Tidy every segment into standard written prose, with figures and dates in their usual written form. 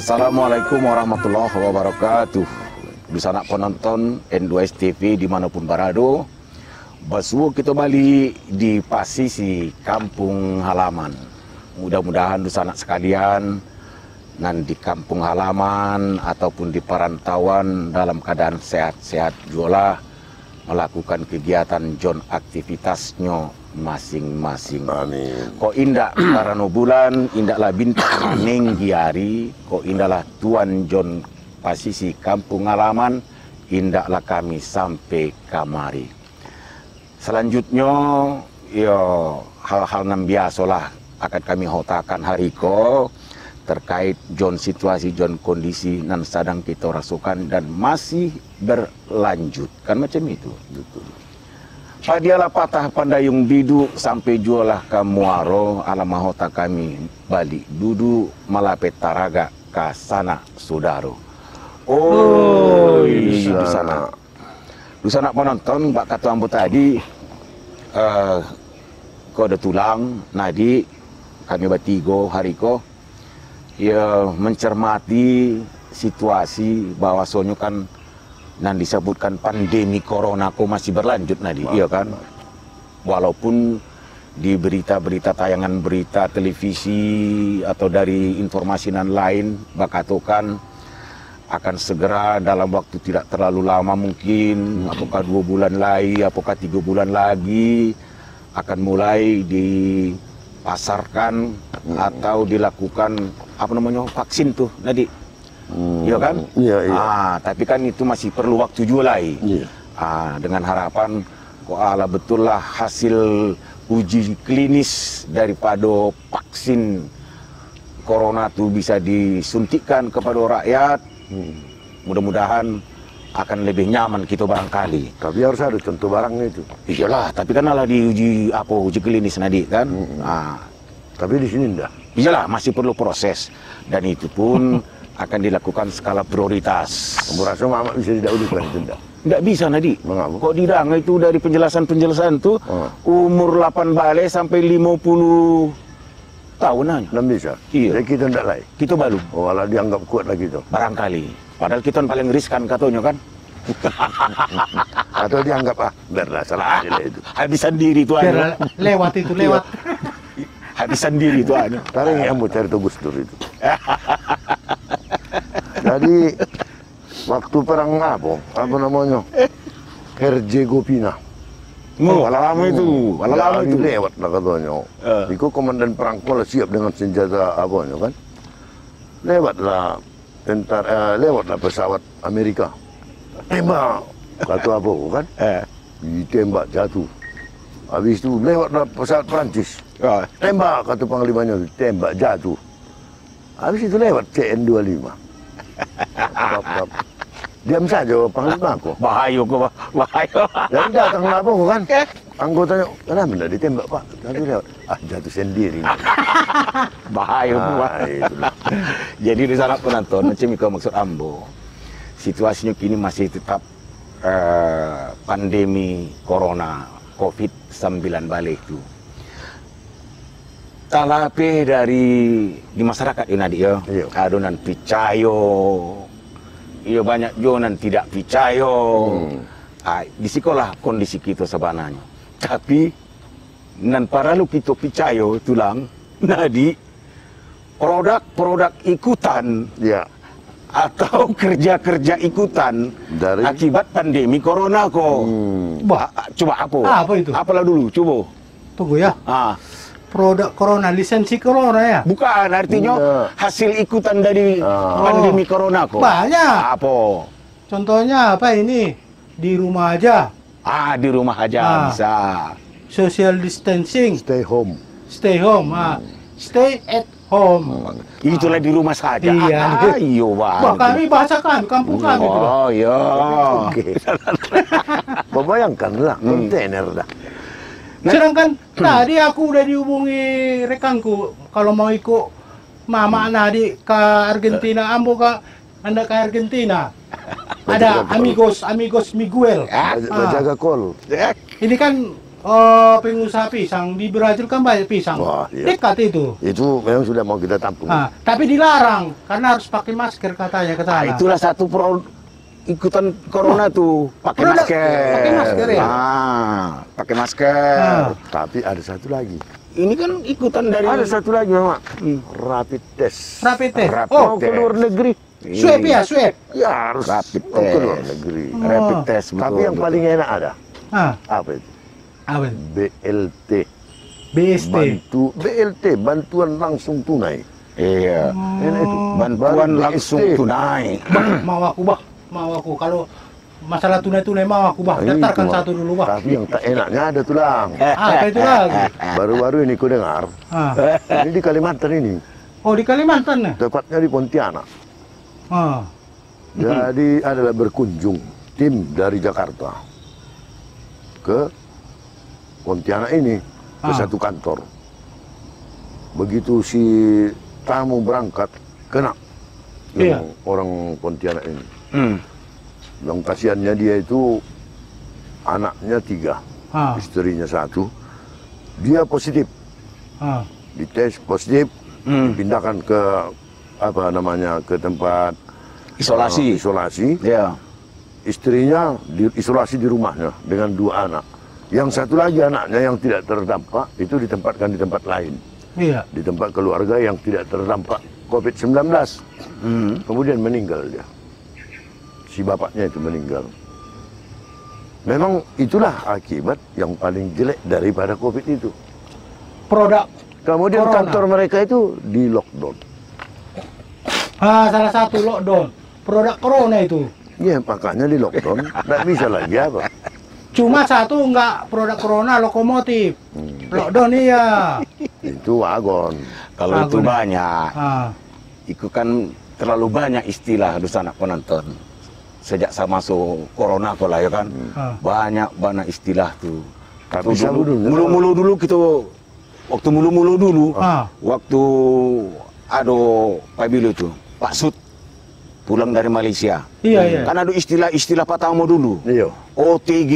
Assalamualaikum warahmatullahi wabarakatuh. Bisa nak penonton N2S TV dimanapun berada, bersuah kita balik di posisi kampung halaman. Mudah-mudahan dosa anak sekalian nan di kampung halaman ataupun di perantauan dalam keadaan sehat-sehat juga melakukan kegiatan jon aktivitasnya masing-masing. Amin. Ko indak karena bulan, indaklah bintang maning giari, ko indaklah tuan jon posisi kampung halaman, indaklah kami sampai kamari. Selanjutnya, yo hal-hal yang biasalah akan kami hotakan hari ko terkait jon situasi, jon kondisi yang sedang kita rasakan dan masih berlanjut, kan macam itu. Betul. Padialah patah pandayung bidu sampai jualah ke muaro alamahota kami balik dudu malapet taraga ke sana saudaro. Oh, di sana. Di sana penonton Mbak Katu Ambo tadi kode tulang nadi kami bertiga hari ko ya mencermati situasi bahwasanya kan dan disebutkan pandemi corona kok masih berlanjut nadi, iya kan? Walaupun di berita-berita tayangan berita televisi atau dari informasi nan lain bakatokan akan segera dalam waktu tidak terlalu lama mungkin, apakah 2 bulan lagi, apakah 3 bulan lagi akan mulai dipasarkan atau dilakukan apa namanya vaksin tuh nadi. Iya kan? Iya, iya. Tapi kan itu masih perlu waktu juga lagi. Iya. Dengan harapan kok ala betul lah hasil uji klinis daripada vaksin corona itu bisa disuntikkan kepada rakyat. Mudah-mudahan akan lebih nyaman kita barangkali. Tapi harus ada contoh barangnya itu. Iyalah, tapi kan ala diuji uji klinis nadi kan. Tapi di sini enggak. Iyalah, masih perlu proses dan itu pun akan dilakukan skala prioritas. Kamu rasa Mama bisa didahulukan itu enggak? Enggak bisa nadi. Mengapa? Kok didang itu dari penjelasan-penjelasan tuh umur 8 balik sampai 50 tahun aja. Enggak bisa. Iya. Jadi kita enggak lain. Kita baru. Oh, alah dianggap kuat lagi tuh. Barangkali. Padahal kita yang paling riskan katanya kan. Atau dianggap biarlah salah aja itu. Habisan diri itu aja. Lewat itu lewat. Habisan diri itu aja. Tarik yang mau cari Gus Dur itu. Jadi waktu perang apa namanya? Herzegovina. Wala lama itu, wala lama itu. Lewat lah katanya. Itu komandan perang pula siap dengan senjata apanya kan? Lewatlah lewatlah pesawat Amerika. Tembak, kata apa kan? Ditembak jatuh. Habis itu lewatlah pesawat Prancis. Tembak, kata panglimanya, tembak jatuh. Habis itu lewat CN25. Diam saja panglima kok. Bahaya kok, bahaya. Jadi datang apa kan? Anggotanya, kenapa tidak ditembak Pak? Lalu lewat, jatuh sendiri. Bahaya itulah. Jadi di sana penonton, macam itu maksud Ambo. Situasinya kini masih tetap pandemi corona, COVID-19 balik itu. Talape dari di masyarakat ini adik ya, ada nan picayo, iya banyak juga nan tidak picayo. Di sekolah kondisi kita sebenarnya. Tapi nan para lu kita picayo tulang, nadi produk-produk ikutan, atau kerja-kerja ikutan dari akibat pandemi corona kok. Coba apa? Apa itu? Apalah dulu, coba. Tunggu ya. Produk corona, lisensi corona ya? Bukan, artinya hasil ikutan dari pandemi corona kok. Banyak. Apa? Contohnya apa ini? Di rumah aja. Di rumah aja bisa. Social distancing. Stay home. Stay home. Stay at home. Itulah di rumah saja. Iya. Iya, Bang. Kami bahasa kami, kampung kami. Oh, iya. Oke. Bayangkanlah, kontainer dah. Sedangkan tadi aku udah dihubungi rekanku kalau mau ikut Mama Nadi ke Argentina, Ambo Anda ke Argentina. Ada amigos Miguel. Jaga call. Ini kan pengusaha pisang di Brazil kan banyak pisang. Wah, iya. Dekat itu. Itu memang sudah mau kita tampung. Tapi dilarang karena harus pakai masker katanya ke sana. Itulah satu ikutan corona tuh, pakai masker. Pakai masker ya. Pakai masker. Tapi ada satu lagi. Ini kan ikutan dari Ada satu lagi, Mama. Rapid test. Rapid test. Mau ke luar negeri. Swab ya, swab. Ya harus Rapid mau ke luar test. negeri. Rapid test. Tapi yang paling enak ada. Apa itu? Apa? BLT. BST. BLT, bantuan langsung tunai. Iya. Enak itu. Bantuan BST. langsung tunai. Mau aku kalau masalah tunai-tunai mau aku daftarkan Itu, satu dulu Bah. Tapi yang tak enaknya ada tulang. Apa itu lagi? Baru-baru ini ku dengar. Ini di Kalimantan ini. Oh di Kalimantan ya? Tepatnya di Pontianak. Ah. Jadi adalah berkunjung tim dari Jakarta ke Pontianak ini ke satu kantor. Begitu si tamu berangkat kena yang orang Pontianak ini. Yang kasihannya dia itu anaknya 3, istrinya 1. Dia positif, dites positif, dipindahkan ke apa namanya ke tempat Isolasi. isolasi. Ya. Istrinya diisolasi di rumahnya dengan 2 anak. Yang satu lagi anaknya yang tidak terdampak itu ditempatkan di tempat lain. Iya. Di tempat keluarga yang tidak terdampak COVID-19. Kemudian meninggal dia. Si bapaknya itu meninggal. Memang itulah akibat yang paling jelek daripada COVID itu. Produk. Kemudian Corona. kantor mereka itu di lockdown. Salah satu lockdown. Produk corona itu. Ya makanya di lockdown. Nggak bisa lagi apa. Cuma satu enggak produk corona lokomotif. Lockdown iya. Itu wagon. Kalau itu Wagon. banyak. Itu kan terlalu banyak istilah di sana penonton. Sejak saya masuk corona lah ya kan. Banyak istilah tuh. Tapi dulu, mulu-mulu dulu kita waktu mulu-mulu dulu. Waktu Pak Bilo itu, Pak Sud pulang dari Malaysia. Iya. Kan ada istilah-istilah Pak Tamo dulu. Iya. OTG.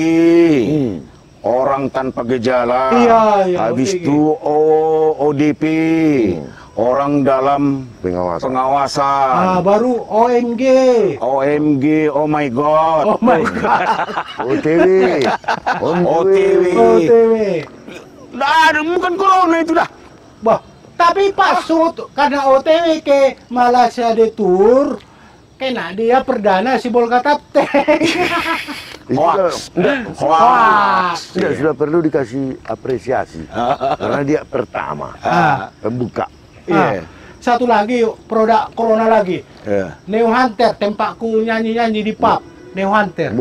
Orang tanpa gejala. Iya, Habis OTG. itu ODP. Orang dalam pengawasan. Baru OMG. OMG, oh my god. Oh my god. OTW. OTW. OTW. Nah, bukan corona itu dah. Bah, tapi Pak Sud karena OTW ke Malaysia di tour, kena dia perdana si Bolga Kapten. Hoax. Hoax. Sudah perlu dikasih apresiasi. Karena dia pertama. Pembuka. Satu lagi produk corona lagi. Neo Hunter, tempatku nyanyi-nyanyi di pub. Neo Hunter.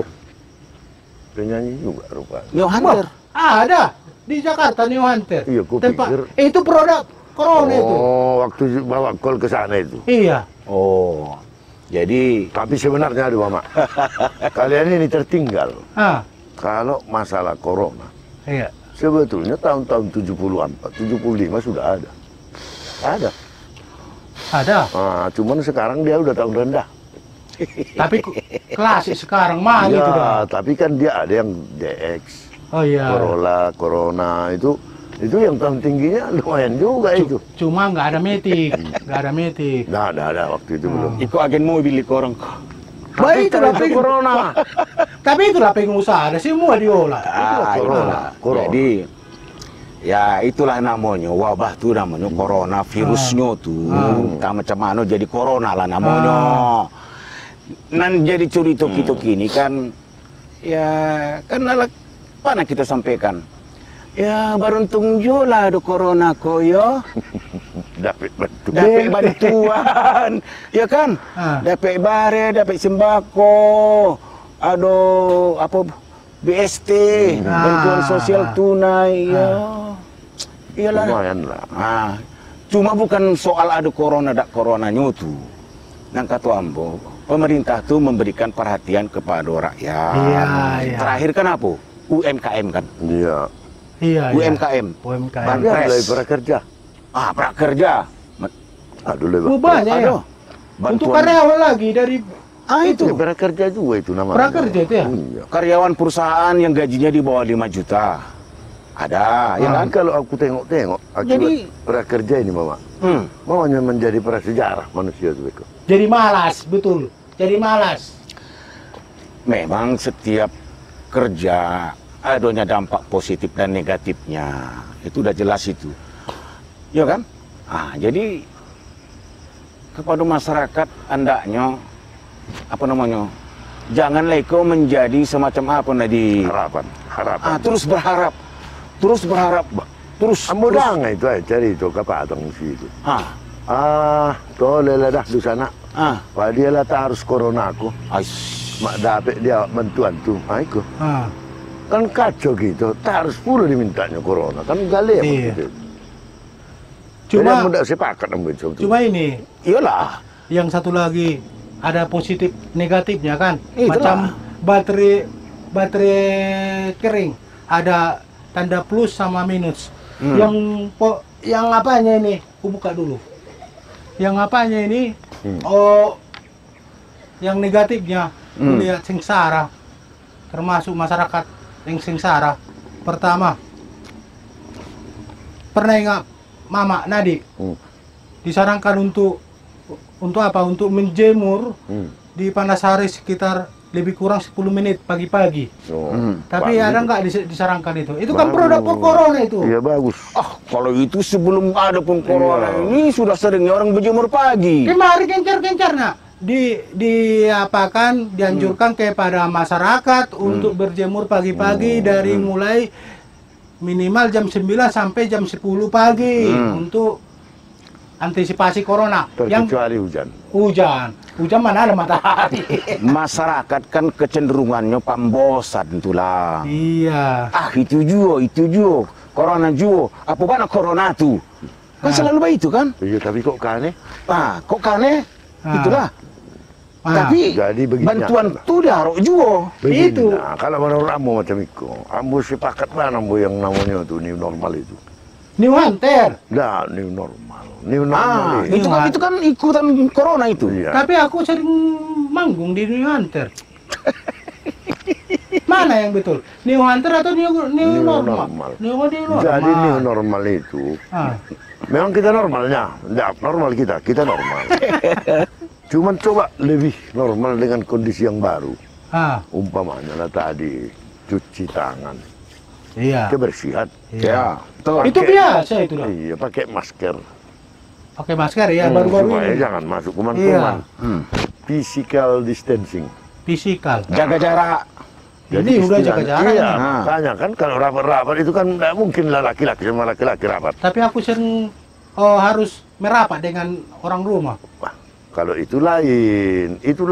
Penyanyi juga rupanya. Neo Hunter. Ada di Jakarta Neo Hunter. Iya, gua pikir. Itu produk corona itu. Oh, waktu bawa kol ke sana itu. Iya. Oh. Jadi Tapi sebenarnya aduh Mama. Kalian ini tertinggal. Kalau masalah corona. Iya. Sebetulnya tahun-tahun 74, 75 sudah ada. Ada. Cuman sekarang dia udah tahun rendah. Tapi klasik sekarang mahal itu dah. Tapi kan dia ada yang DX, Oh iya. Corona itu yang tahun tingginya lumayan juga itu. Cuma nggak ada metik, nggak ada metik. Nggak ada waktu itu belum. ikut agen mobil ke orang. Baik itu itu corona. Tapi itulah pengusaha, ada semua diolah. Corona. Jadi ya itulah namanya wabah tuh namanya corona virusnya tuh. Tak macam mana jadi corona lah namanya. Nan jadi cerita kita kini kan ya kan apa kita sampaikan. Ya beruntung juga ada corona koyo. Dapat Bantuan, ya kan? Dapat bare, dapat sembako, ada apa BST, bantuan sosial tunai, ya, iyalah. Lumayan lah. Cuma bukan soal ada corona, tak coronanya tuh. Nang kata ambo, pemerintah tuh memberikan perhatian kepada rakyat. Iya. Terakhir kan apa? UMKM kan? Iya. UMKM. Tapi ada lagi prakerja. Prakerja. Aduh, banyak ya. Untuk karyawan lagi dari itu prakerja juga itu namanya. prakerja itu ya. Iya. Karyawan perusahaan yang gajinya di bawah 5 juta. Ada, ya kan? Kalau aku tengok-tengok akibat Jadi- prakerja ini Mama, maunya menjadi prasejarah manusia itu Beko. Jadi malas, betul. Jadi malas. Memang setiap kerja adanya dampak positif dan negatifnya. Itu udah jelas itu. Ya kan? Jadi kepada masyarakat hendaknya apa namanya? Janganlah kau menjadi semacam apa tadi? Harapan. Terus berharap. Terus Amudang itu cari itu kapatang si itu. Tole dah di sana. Pak dia lah tak harus corona aku. Mak dapat dia bantuan tuh. Itu. Kan kacau gitu. Tak harus pula dimintanya corona. Kan gale Iya. gitu. Cuma mudah sepakat ambil itu. cuma ini iyalah. yang satu lagi ada positif negatifnya kan. Itulah. Macam baterai kering ada tanda plus sama minus. Yang apanya ini? Aku buka dulu. Yang apanya ini? Yang negatifnya lihat sengsara. Termasuk masyarakat yang sengsara. Pertama, pernah ingat Mama Nadi disarankan untuk apa? Untuk menjemur di panas hari sekitar lebih kurang 10 menit pagi-pagi. Tapi ada nggak disarankan itu? Itu kan produk corona itu. Iya bagus. Kalau itu sebelum ada pun corona ini sudah seringnya orang berjemur pagi. Kemarin gencar-gencar nak dianjurkan kepada masyarakat untuk berjemur pagi-pagi dari mulai minimal jam 9 sampai jam 10 pagi untuk antisipasi corona. Terkecuali Hujan mana ada matahari. Masyarakat kan kecenderungannya pambosan itulah. Iya. Itu juga. Corona juga. Apa mana corona tuh? Kan selalu begitu kan? Iya tapi kok kane? Kok kane? Itulah. Tapi Jadi begini. bantuan tuh diharuk juga. Itu. Nah, kalau menurut ambo macam itu, ambo sepakat mana ambo yang namanya tuh new normal itu. New Hunter. Nah, new normal. New normal Itu kan ikutan corona itu. Iya. Tapi aku sering manggung di New Hunter. Mana yang betul? New Hunter atau new normal? New normal. Jadi new normal itu, memang kita normalnya, enggak normal kita normal. Cuman coba lebih normal dengan kondisi yang baru. Umpamanya lah tadi cuci tangan, Iya. kebersihan. Ya, betul. Itu biasa itu loh. Iya, pakai masker. Pakai masker ya baru-baru Supaya ini. jangan masuk kuman-kuman. Physical distancing. Fisikal. Jaga jarak. Ini udah jaga jarak. Iya, ini. makanya kan kalau rapat-rapat itu kan nggak mungkin lah laki-laki sama laki-laki rapat. Tapi aku sering harus merapat dengan orang rumah. Wah, kalau itu lain, itu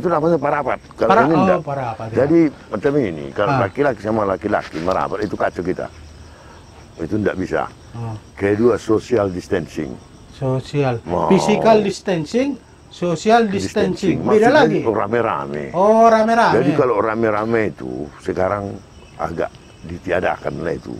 namanya parapat. Kalau ini enggak. Parapat. Ya. Jadi macam ini, kalau laki-laki sama laki-laki merapat itu kacau kita. Itu enggak bisa. Kedua, social distancing. Sosial. Physical distancing, social distancing. Beda Maksudnya lagi. Rame-rame. Oh, rame-rame. Jadi kalau rame-rame itu sekarang agak ditiadakan lah itu.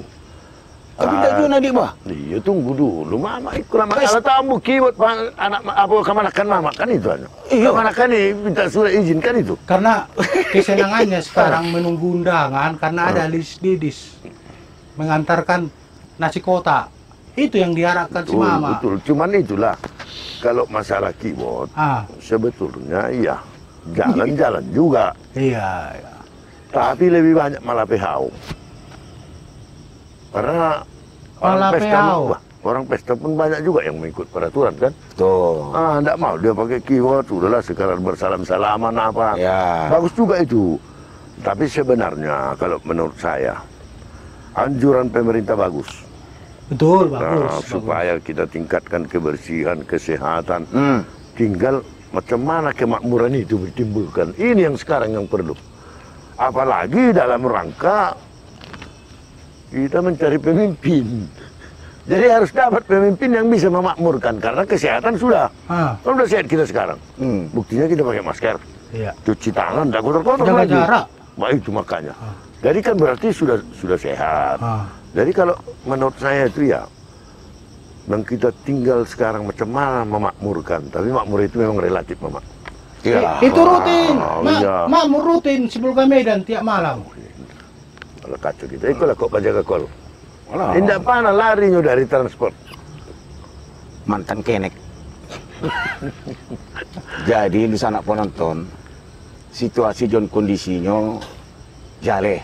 Tapi tidak juga Nadik, Bah. Iya, tunggu dulu. Mama ikut lama. Kalau tamu kiwat anak apa kemanakan mama kan itu aja. Iya. Kemanakan nih minta surat izin kan itu. Karena kesenangannya sekarang menunggu undangan karena ada list didis mengantarkan nasi kotak. Itu yang diharapkan si Mama. Betul. Cuman itulah kalau masalah keyboard sebetulnya iya jalan-jalan juga. Iya. Tapi lebih banyak malah PHO. Karena orang pesta pun banyak juga yang mengikut peraturan kan. Tuh. Enggak mau dia pakai keyword, udahlah sekarang bersalam-salaman apa. Ya. Bagus juga itu. Tapi sebenarnya kalau menurut saya anjuran pemerintah bagus. Betul, bagus. Supaya kita tingkatkan kebersihan, kesehatan. Tinggal macam mana kemakmuran itu ditimbulkan. Ini yang sekarang yang perlu. Apalagi dalam rangka kita mencari pemimpin. Jadi harus dapat pemimpin yang bisa memakmurkan. Karena kesehatan sudah. Sudah sehat kita sekarang. Buktinya kita pakai masker. Iya. Cuci tangan, tidak kotor-kotor Jaga lagi. jarak. Nah, itu makanya. Jadi kan berarti sudah sehat. Jadi kalau menurut saya itu ya, dan kita tinggal sekarang macam mana memakmurkan. Tapi makmur itu memang relatif, Mama. Iya. Itu rutin. Iya. Makmur rutin sebelum ke Medan tiap malam. Kalau kacau kita, itulah kok jaga kol. Tidak pernah larinya dari transport. Mantan kenek. Jadi lu sanak penonton, situasi jon kondisinya jale.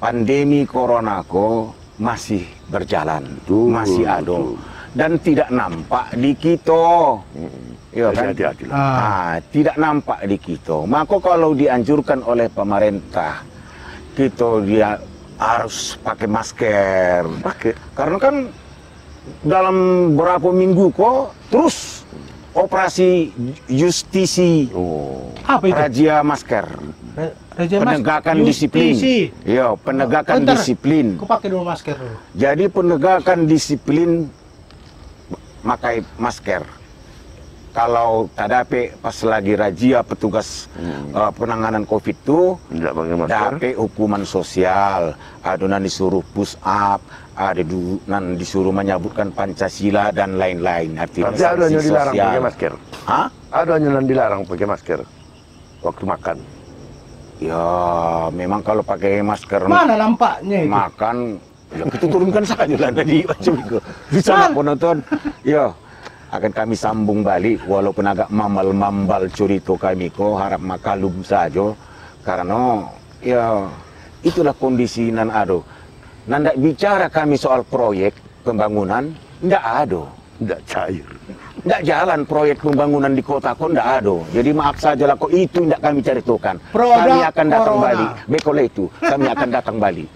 Pandemi corona ko masih berjalan, masih ada dan tidak nampak di kita. Ya kan? Tidak nampak di kita. Maka kalau dianjurkan oleh pemerintah, kita dia harus pakai masker. Karena kan dalam beberapa minggu kok terus operasi justisi, Apa itu? razia masker, penegakan disiplin. Ya, penegakan disiplin. Aku pakai dulu masker dulu. Jadi penegakan disiplin pakai masker. Kalau tak dapat pas lagi razia petugas penanganan COVID itu, Tidak pakai masker. dapat hukuman sosial. Ada yang disuruh push up, ada yang disuruh menyebutkan Pancasila dan lain-lain. Artinya Tapi ada yang dilarang sosial. pakai masker. Hah? Ada yang dilarang pakai masker waktu makan. Ya, memang kalau pakai masker Mana nampaknya itu? makan, ya kita turunkan saja lah tadi macam itu. Bisa penonton, ya akan kami sambung balik walaupun agak mambal cerita kami ko harap makalum saja karena ya itulah kondisi nan ado. Nandak bicara kami soal proyek pembangunan, ndak ada. Tidak cair. Ndak jalan proyek pembangunan di kota kok ndak ada. Jadi maaf saja lah kok itu ndak kami ceritakan. Kami akan datang balik. Bekola itu kami akan datang balik.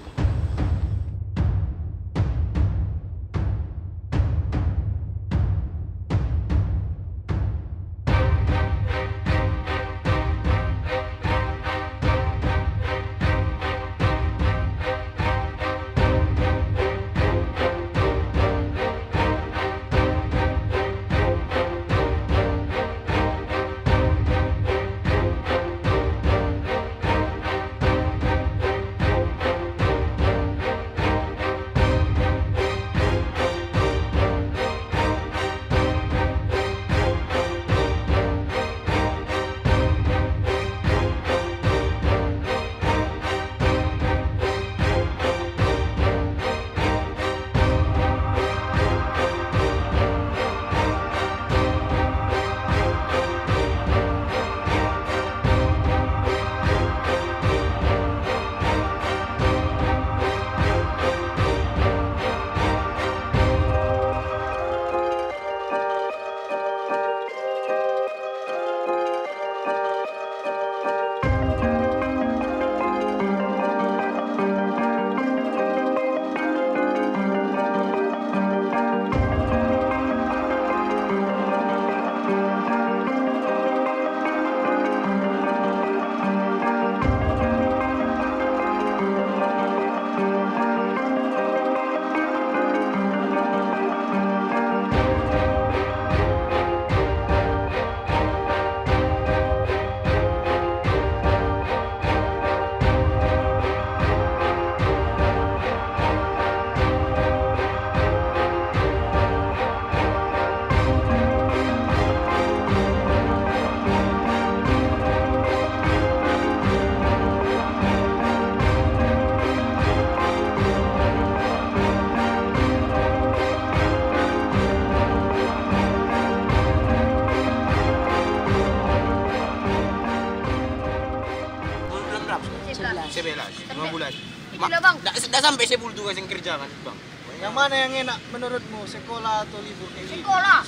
Sebelas, 5 bulan. Itulah bang. Dah sampai 10 tugas yang kerja kan, bang. Yang mana yang enak menurutmu, sekolah atau libur kayak gini? Sekolah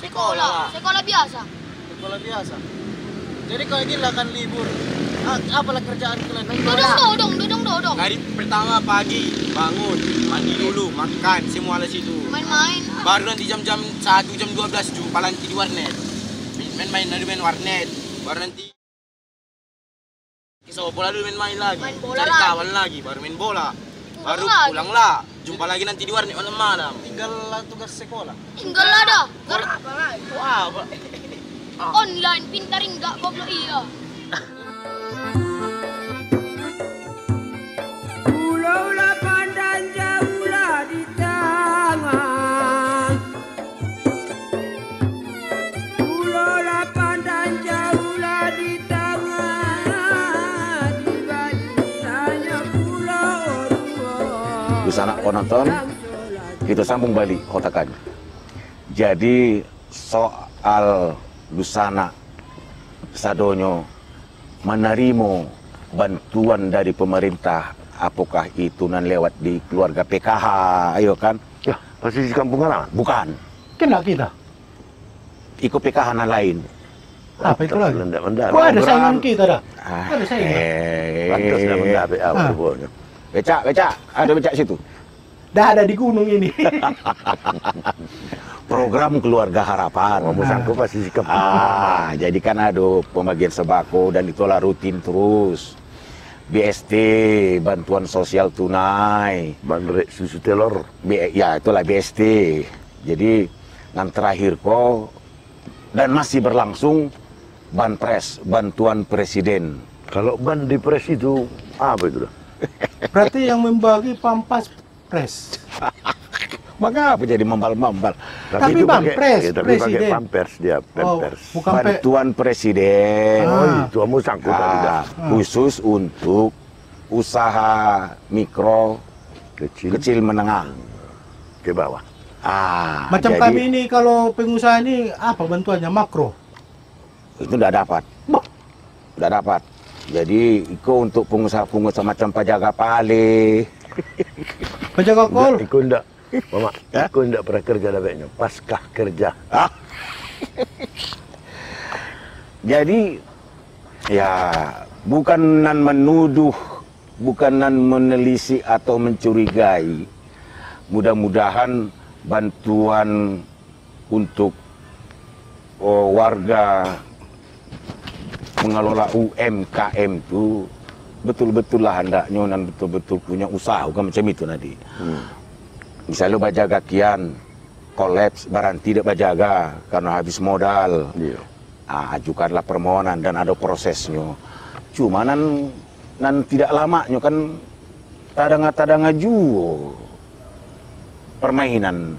biasa. Sekolah biasa. Jadi kalau gini lah kan libur, apalah kerjaan kalian? Dodong. Hari pertama pagi bangun, mandi dulu, makan, semua lah situ. Main-main. Baru nanti jam-jam 1, jam 12 jumpa nanti di warnet. Main warnet. Baru nanti kisah bola dulu main lagi. Main bola Cari lagi. kawan lagi, baru main bola. Baru lagi. pulang lah. Jumpa lagi nanti di warnet malam-malam. Tinggal tugas sekolah. Tinggal ada. Apa? Online pintar enggak goblok iya. Pulaulah pandang jauhlah di tangan. Pulaulah pandang jauhlah di tangan. Di balik tanya pulau Orua. Di sana penonton, Kita sambung balik kotakan. Jadi soal Lusana sadonyo menerima bantuan dari pemerintah, apakah itu nan lewat di keluarga PKH, ayo kan? Ya, pasti di kampung halaman. Bukan, Kena kita. ikut PKH nan lain. Apa itu lagi? Mendadak. Kok ada saingan kita dah? Ah, Ada saingan. Pantas dah mendadak apa Ah. pokoknya. Becak, ada becak situ. Dah ada di gunung ini. Program Keluarga Harapan. Ngomong sangko pasti di kampung. Jadi kan ada pembagian sembako dan itulah rutin terus. BST, bantuan sosial tunai. Bandrek susu telur. Ya itulah BST. Jadi yang terakhir kok dan masih berlangsung Banpres, bantuan presiden. Kalau ban di pres itu apa itu dah? Berarti yang membagi Pampas Pres. Mengapa jadi membal-membal? Tapi itu Banpres, tapi pakai presiden. pampers dia, pampers. bukan Bantuan presiden. Oh, itu kamu sangkut tadi dah. Khusus untuk usaha mikro kecil menengah Ke bawah. Macam jadi kami ini kalau pengusaha ini apa bantuannya makro? itu tidak dapat. Tidak dapat. Jadi itu untuk pengusaha-pengusaha macam Pajaga Pale. Penjaga kol. Ikut enggak? Mama, ikut enggak pernah kerja dapatnya. Paskah kerja. Jadi ya bukan nan menuduh, bukan nan menelisik atau mencurigai. Mudah-mudahan bantuan untuk warga mengelola UMKM itu betul-betul lah hendaknya dan betul-betul punya usaha bukan macam itu nanti. Misalnya bajaga kian kolaps barang tidak bajaga karena habis modal. Iya. Ajukanlah permohonan dan ada prosesnya. Cuma nan tidak lamanya kan tadanga juga permainan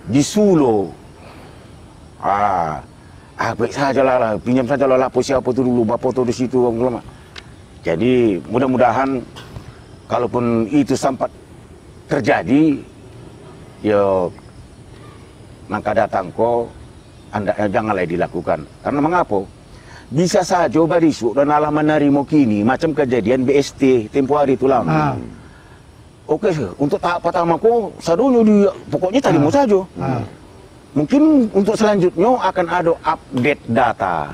di Solo. Baik saja lah, pinjam saja lah lapo siapa tu dulu, bapak tu di situ. Jadi mudah-mudahan kalaupun itu sempat terjadi, ya maka datang kok janganlah dilakukan. Karena mengapa? Bisa saja barisuk dan alam menerima kini macam kejadian BST tempoh hari itu lama. Oke, untuk tahap pertama kok sadonya dia pokoknya terima saja. Mungkin untuk selanjutnya akan ada update data,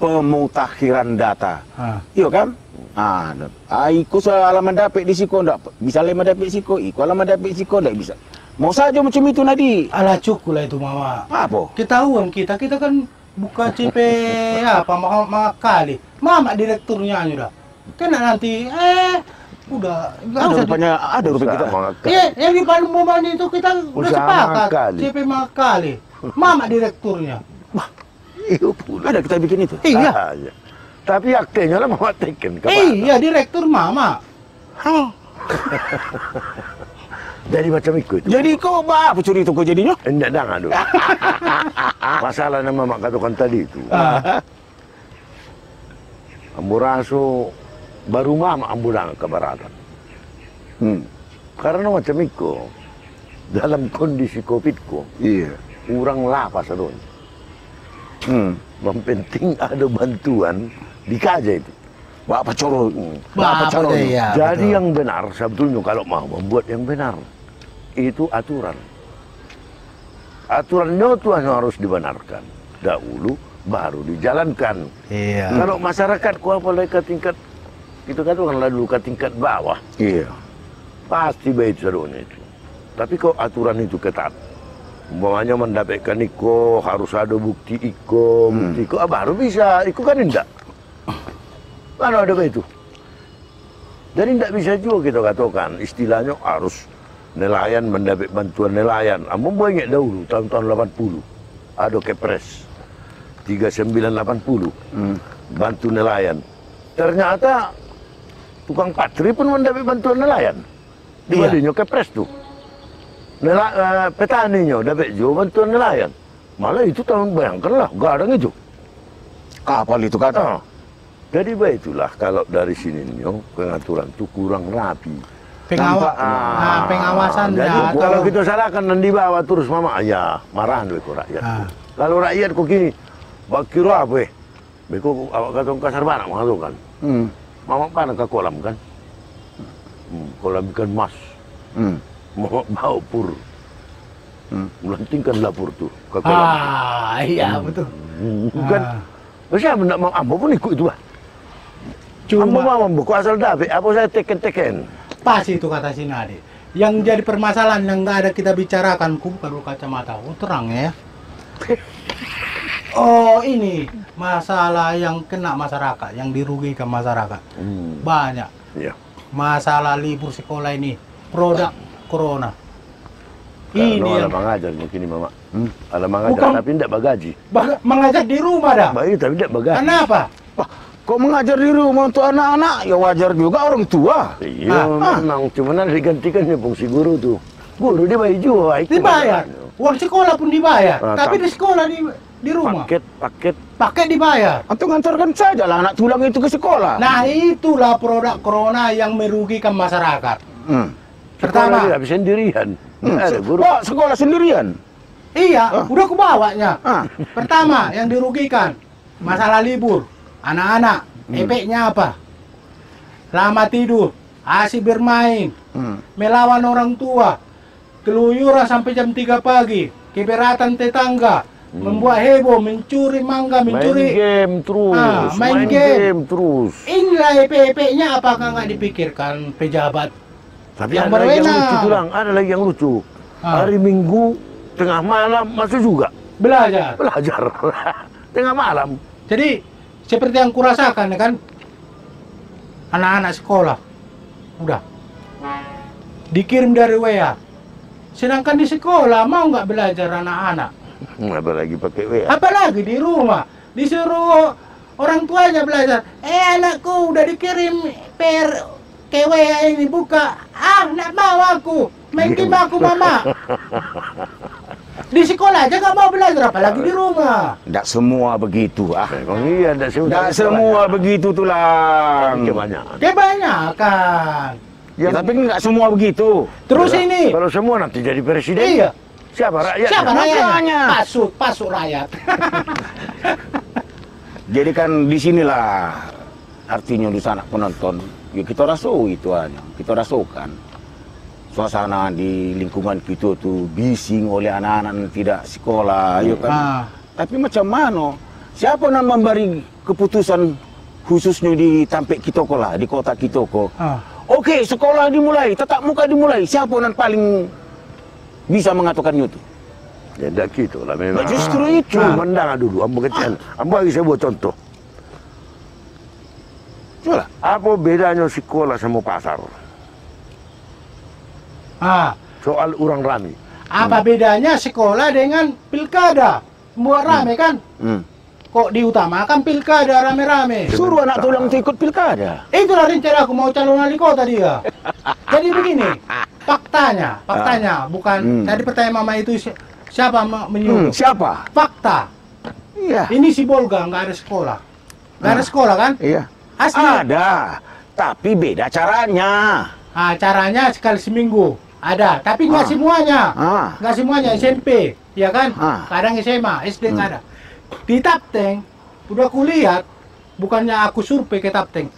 pemutakhiran data, iya kan? Ikut alaman dapat di siko ndak bisa alaman dapat siko, ikut alaman dapat siko ndak bisa. Mau saja macam itu Nadi. Alah cukup lah itu mama. Apa? Ketahuan kita kan buka CP apa kali. Mama direkturnya sudah. Kena nanti udah Ada rupanya ada rupanya kita. Iya, yang di Palembang itu kita udah Usaha sepakat Makali. CP Makali. Mama direkturnya. Iya pula. Ada kita bikin itu. Iya. Aja. Tapi aktenya lah mama teken. Iya, direktur Mama. Jadi macam ikut. Jadi kau apa curi itu kau jadinya? Enggak dah aduh. Masalah nama mak katakan tadi itu. Amburaso baru mama ambulang keberatan. Karena macam itu dalam kondisi Covid ko, Iya. orang lapas adon. Yang penting ada bantuan dikaja itu. Bapak coro. Bapak coro. ya, Jadi betul. yang benar sebetulnya kalau mau membuat yang benar itu aturan. Aturannya itu harus dibenarkan dahulu baru dijalankan. Iya. Kalau masyarakat apalagi ke tingkat itu kan dulu ke tingkat bawah Iya. pasti baik serunya itu. Tapi kok aturan itu ketat. Umpamanya mendapatkan iko harus ada bukti iko, baru bisa. Iko kan enggak. Mana ada itu? Jadi enggak bisa juga kita katakan istilahnya harus nelayan mendapat bantuan nelayan. Amun banyak dahulu tahun-tahun 80 ada Kepres 3980 bantu nelayan. Ternyata tukang patri pun mendapat bantuan nelayan. Dibandingnya Kepres tuh. Petaninya dapat juga bantuan nelayan. Malah itu tahun bayangkanlah gadang itu. Kapal itu kata. Jadi baiklah kalau dari sini pengaturan itu kurang rapi. pengawasan jadi ya, kalau kita salahkan dan dibawa terus mama ya marahan beko rakyat. Lalu rakyat kok gini, bakiro apa? Beko awak katong kasar banak mengatakan. Mama panah ke kolam kan? Kolam ikan mas. Mama bawa pur. Melantingkan lapur tuh ke kolam. Iya betul. Bukan. Siapa nak mau ambo pun ikut itu bah. Ambo mau buku asal David, apa saya teken-teken. Pas itu kata si Nadi. Yang jadi permasalahan yang nggak ada kita bicarakan, ku buka dulu kacamata. Oh terang ya. Oh ini masalah yang kena masyarakat, yang dirugikan masyarakat. Banyak. Iya. Masalah libur sekolah ini, produk corona. Ini Ini ada yang mengajar mungkin ini mama. Ada mengajar Bukan. tapi tidak bagaji. mengajar di rumah dah. Baik tapi tidak bagaji. Kenapa? Wah, kok mengajar di rumah untuk anak-anak? Ya wajar juga orang tua. Iya, memang cuma nanti digantikannya fungsi guru tuh. Guru dia bayar juga. Dibayar. Uang sekolah pun dibayar. Tapi di sekolah di rumah. Paket dibayar. Atau ngantarkan saja lah anak tulang itu ke sekolah. Nah itulah produk corona yang merugikan masyarakat. Pertama, Pertama, tidak bisa sendirian. Ada guru. Wah, sekolah sendirian. iya, udah aku bawanya. Pertama yang dirugikan masalah libur, anak-anak, efeknya apa? Lama tidur, asik bermain, melawan orang tua, keluyuran sampai jam 3 pagi, keberatan tetangga, membuat heboh, mencuri mangga, mencuri Main game terus. main game. terus. Inilah efek-efeknya, apakah nggak dipikirkan pejabat? Tapi Yang ada lagi yang berwenang. lucu tulang, ada lagi yang lucu. Hari Minggu tengah malam masuk juga Belajar. tengah malam. Jadi seperti yang kurasakan ya kan, anak-anak sekolah udah dikirim dari WA, sedangkan di sekolah mau nggak belajar anak-anak, Apalagi pakai WA. apalagi di rumah disuruh orang tuanya belajar. Anakku udah dikirim ke WA ini, buka. Nggak mau aku, main game aku mama. Di sekolah aja nggak mau belajar, apalagi di rumah. Tidak semua begitu. Memang iya, Tidak semua begitu tulang. Kebanyakan. Ya, tapi nggak semua begitu. Terus ini. Kalau semua nanti jadi presiden. Iya. Siapa rakyat? Siapa rakyatnya? Makanya. Pasuk rakyat. Jadi kan disinilah artinya di sana penonton. Ya kita rasakan itu aja. Kita rasakan. Suasana di lingkungan kita tuh bising oleh anak-anak yang tidak sekolah, ya kan. Tapi macam mana? Siapa yang memberi keputusan khususnya di Tampek Kitoko lah, di kota Kitoko? Oke, sekolah dimulai, tatap muka dimulai. Siapa yang paling bisa mengatakan itu? Ya tidak gitu lah memang. Nah, justru itu. Mendengar dulu, ambo kecil. Ambo lagi saya buat contoh. Coba. Apa bedanya sekolah sama pasar? Soal orang rame. Apa bedanya sekolah dengan pilkada? Buat rame kan? Kok diutamakan pilkada rame-rame? Suruh anak tulang ikut pilkada. Itulah rencana aku mau calon wali kota dia. Jadi begini, faktanya, bukan tadi pertanyaan mama itu siapa menyuruh? Siapa? Fakta. Iya. Ini si Bolga nggak ada sekolah. Nggak ada sekolah kan? Iya. Asli. Ada, tapi beda caranya. Caranya sekali seminggu. Ada, tapi nggak semuanya. Nggak semuanya SMP, ya kan? Kadang SMA, SD nggak ada. Di Tapteng, udah kulihat, bukannya aku survei ke Tapteng.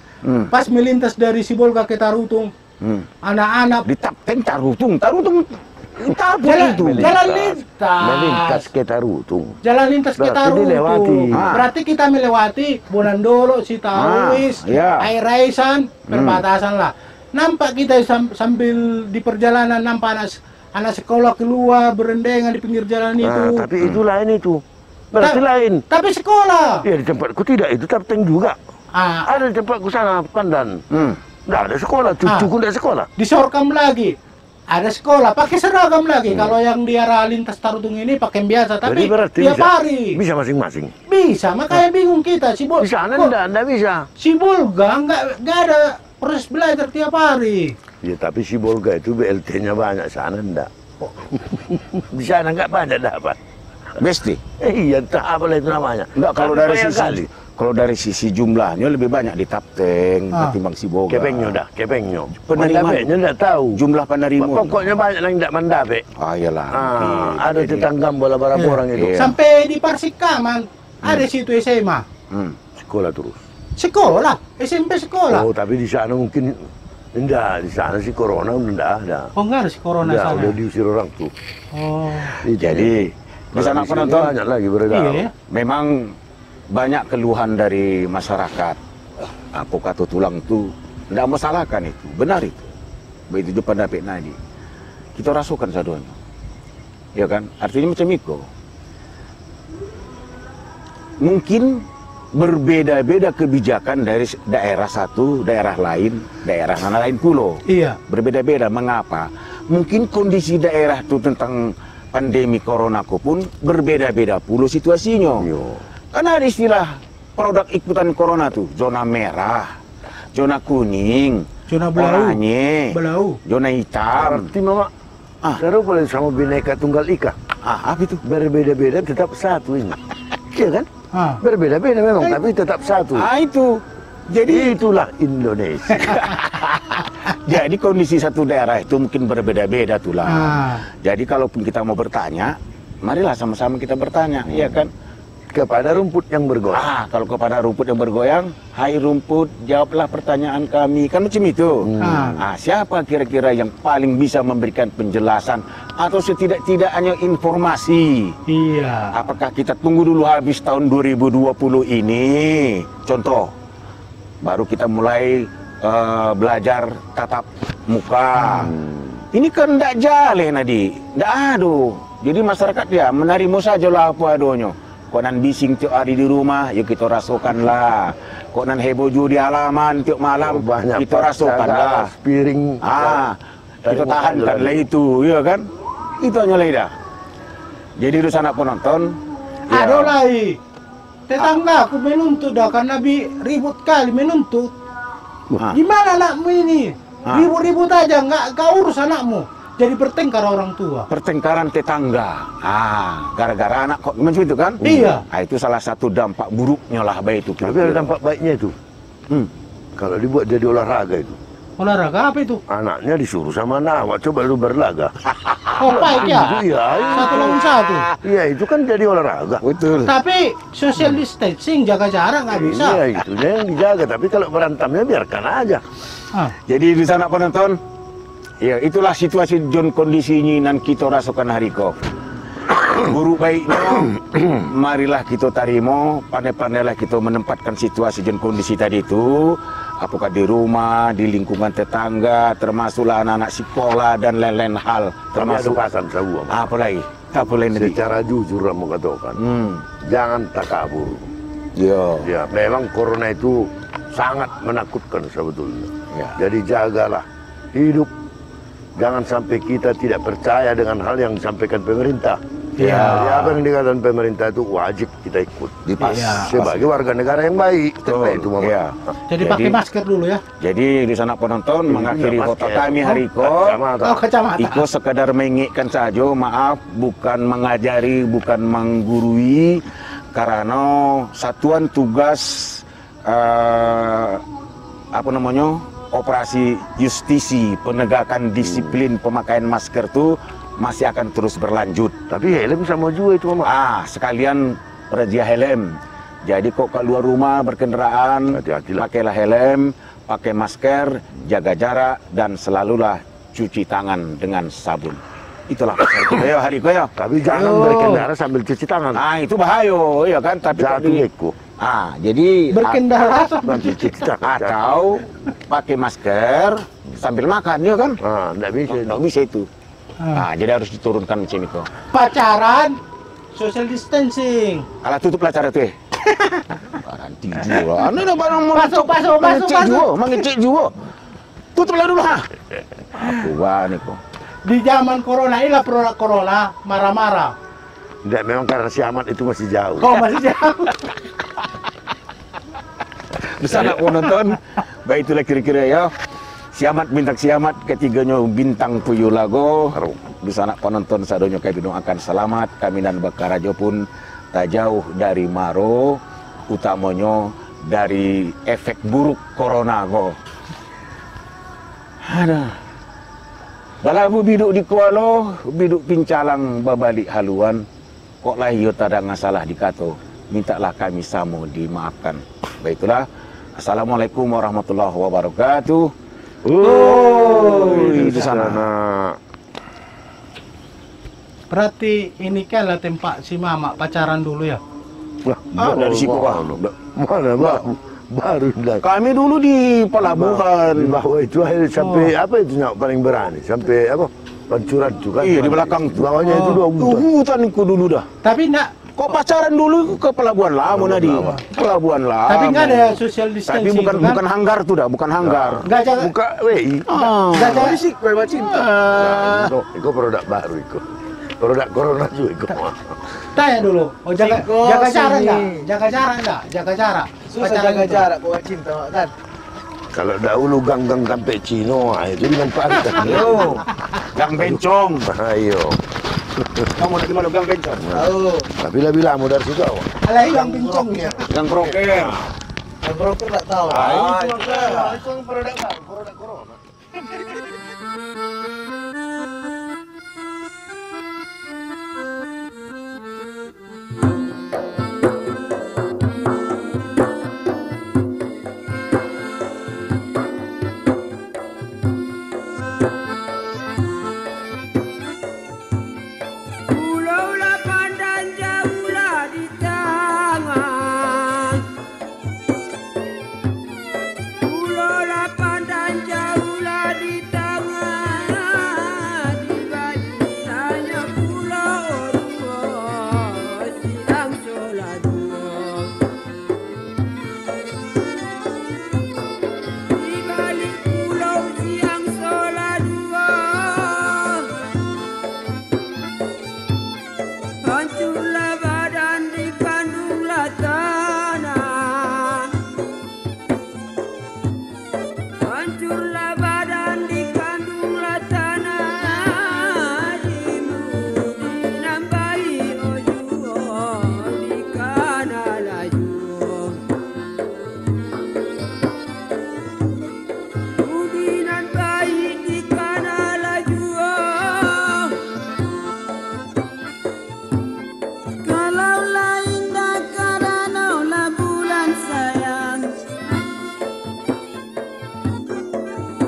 Pas melintas dari Sibolga ke Tarutung, anak-anak di Tapteng Tarutung jalan lintas. Melintas ke Tarutung. Jalan lintas ke Berarti Tarutung. dilewati. Berarti kita melewati Bonandolo, Sitawis, Air Raisan, perbatasan lah. Nampak kita sambil di perjalanan nampak anak sekolah keluar berendengan di pinggir jalan itu. Tapi itu lain itu. Berarti lain. Tapi sekolah. Ya di tempatku tidak, itu Tapteng juga. Ada di tempatku sana Pandan. Nggak ada sekolah, cucuku nggak sekolah. Di Sorkam lagi. Ada sekolah, pakai seragam lagi. Kalau yang di arah lintas Tarutung ini pakai biasa, tapi tiap hari. Bisa masing-masing. Bisa, makanya bingung kita. Di sana enggak bisa. Si Bolga nggak ada proses belajar tiap hari. Ya tapi si Bolga itu BLT-nya banyak, sana enggak. Di sana enggak banyak dapat. Besti. Iya, entah apa itu namanya. Enggak, kalau Tapi dari banyak sisi kali. kalau dari sisi jumlahnya lebih banyak di Tapteng ketimbang Siboga. Kepengnya dah, kepengnya. Penerima. Mandapeknya enggak tahu. Jumlah penerima. Pokoknya banyak yang tidak mandapek. Ah, iyalah. Ada tetangga bola berapa orang itu. Iya. Sampai di Parsikaman ada situ SMA. Sekolah terus. Sekolah, SMP sekolah. Oh, tapi di sana mungkin enggak, di sana sih corona enggak ada. Oh, enggak ada si corona Enggak, sana. udah diusir orang tuh. Oh. Jadi di sana Kalau sini penonton banyak lagi beredar. Iya. memang banyak keluhan dari masyarakat. Katu tulang itu tidak masalahkan itu, benar itu. Begitu juga pendapat Nadi. Kita rasukan sadonya. Ya kan? Artinya macam itu. Mungkin berbeda-beda kebijakan dari daerah satu, daerah lain, daerah mana lain pulau. Iya. Berbeda-beda. Mengapa? Mungkin kondisi daerah itu tentang pandemi corona pun berbeda-beda pulau situasinya. Karena ada istilah produk ikutan corona tuh, zona merah, zona kuning, Zona belau. oranye, Belau. zona hitam. Berarti mama, seru boleh sama bineka tunggal ika. Apa itu? Berbeda-beda tetap satu ini. Iya kan? Ah. Berbeda-beda memang, tapi tetap satu. Itu. Jadi Itulah Indonesia. jadi kondisi satu daerah itu mungkin berbeda-beda tuh lah. Jadi kalaupun kita mau bertanya, marilah sama-sama kita bertanya, iya kan? Kepada rumput yang bergoyang. Kalau kepada rumput yang bergoyang, hai rumput, jawablah pertanyaan kami. Kan macam itu. Siapa kira-kira yang paling bisa memberikan penjelasan atau setidak-tidaknya informasi? Iya. Apakah kita tunggu dulu habis tahun 2020 ini? Contoh, baru kita mulai belajar tatap muka. Ini kan tidak jalan, Nadi. Tidak ada. Jadi masyarakat ya menerima saja lah apa adanya. Kok nan bising tiap hari di rumah, yuk kita rasakan lah. Kok nan heboh juga di halaman tiap malam, Banyak kita rasakan lah. piring. Kita tahankan lah itu, ya kan? Itu hanya lah dah. Jadi di sana penonton, Ada lagi. Tetangga aku menuntut dah karena ribut kali menuntut. Gimana anakmu ini? Ribut-ribut aja, nggak urus anakmu. Jadi bertengkar orang tua. pertengkaran tetangga. Gara-gara anak kok macam itu kan? Iya. Itu salah satu dampak buruknya lah baik itu. Tapi ada dampak baiknya itu. Kalau dibuat jadi olahraga itu. Olahraga apa itu? Anaknya disuruh sama anak, coba lu berlaga. Oh, baik ya? Iya, Satu lawan satu. Iya, itu kan jadi olahraga. Betul. Tapi social distancing, jaga jarak nggak bisa. Iya, itu yang dijaga. Tapi kalau berantamnya biarkan aja. Jadi di sana penonton, ya itulah situasi John kondisi ini dan kita rasakan hari kok. Buruk baiknya, marilah kita tarimo, pandai-pandailah kita menempatkan situasi dan kondisi tadi itu. Apakah di rumah, di lingkungan tetangga, termasuklah anak-anak sekolah dan lain-lain hal. Termasuk Termasuk pasan sabu. apa lagi? Apa lain tadi? Secara jujur mau katakan, jangan takabur. Yo. Ya, memang corona itu sangat menakutkan sebetulnya. Ya. Jadi jagalah hidup. Jangan sampai kita tidak percaya dengan hal yang disampaikan pemerintah. Ya. Jadi apa yang dikatakan pemerintah itu wajib kita ikut. Dipas. Sebagai warga negara yang baik. Itu Mama. Ya. Jadi pakai masker dulu ya. Jadi di sana penonton mengakhiri masker. foto kami hari ko. Oh, kacamata. Iko sekadar mengingatkan saja, maaf, bukan mengajari, bukan menggurui, karena satuan tugas operasi justisi penegakan disiplin pemakaian masker itu masih akan terus berlanjut. Tapi helm sama juga itu Mama. Sekalian razia helm. Jadi kok keluar rumah berkendaraan, Hati-hatilah. pakailah helm, pakai masker, jaga jarak, dan selalulah cuci tangan dengan sabun. Itulah pesan kita ya hari ko ya. Tapi jangan berkendara sambil cuci tangan. Itu bahaya, ya kan? Tapi Jatuh eko. jadi Berkendara Nanti cuci tangan. atau pakai masker sambil makan, ya kan? Enggak bisa. Nggak bisa itu. Jadi harus diturunkan macam itu. pacaran, social distancing. Alah tutuplah cara tuh. Nanti juga. Anu dah barang Masuk. mengecek juga. Tutuplah dulu ha. Apa wah ni kok. Di zaman corona inilah produk corona marah-marah. Enggak, memang karena si Ahmad itu masih jauh. Kau masih jauh. Bisa nak penonton. Baik itulah kira-kira ya Siamat bintang siamat ketiganya bintang tujuh lago. Di sana penonton sadonyo kami doakan selamat. Kami dan Bakarajo pun tak jauh dari maro, utamanya dari efek buruk corona go. Ada. Balabu biduk di Kuala, biduk pincalang babalik haluan. Kok lah iyo tak ada masalah dikato. Mintalah kami samo dimaafkan. Baiklah. Assalamualaikum warahmatullahi wabarakatuh. Itu sana. Berarti ini kan tempat si Mama pacaran dulu ya? Dari situ Pak. Mana Pak? Baru dah. Kami dulu di pelabuhan. Di bawah itu akhirnya sampai apa itu yang paling berani? Sampai apa? Pancuran juga. Iya di belakang. Bawahnya itu 2 hutan. Hutan itu dulu dah. Tapi enggak. Kok pacaran dulu ke pelabuhan lama Nadi? Pelabuhan lama. Tapi enggak ada social distancing. Tapi bukan hanggar tuh dah, bukan hanggar. Enggak jaga. Buka WI. Enggak jaga Sih, kue cinta. Itu produk baru itu. Produk corona juga itu. Tanya dulu. Oh jaga Singko, jaga jarak sini. enggak? Jaga jarak enggak? Jaga jarak. Susah Pacaran jaga itu. jarak kue cinta kan. Kalau dahulu gang-gang sampai Cino, itu dimanfaatkan. Yo, Gang Bencong. Ayo. Kamu dari mana Gang Bencong? Tahu. Tapi lebih lama dari situ awak. Alah yang pincong ya. Gang Broker. Yang broker tak tahu. Itu Itu produk baru, produk corona. Pulau la pandang jauh lah di tangan. Pulau la pandang jauh lah di tangan. Di barisannya pulau dua, siang sholat dua. Di balik pulau siang sholat dua. Hancurlah badan dikandunglah tanah. Hancurlah badan dikandunglah tanah. Dimudi nambahi ojuo dikana laju. Budi nambahi dikana laju. Kalaulah indah karenaulah bulan sayang.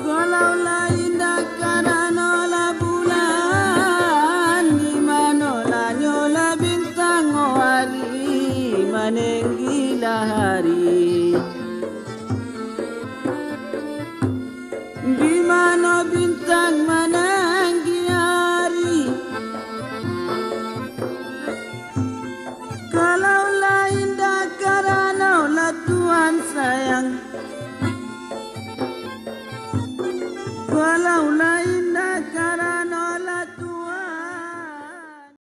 Kalaulah indah karenaulah bulan. Di manolah nyola bintang hari menenggilah hari. Di mana bintang menenggi hari. Kalaulah indah karenaulah Tuhan sayang. Kalaulah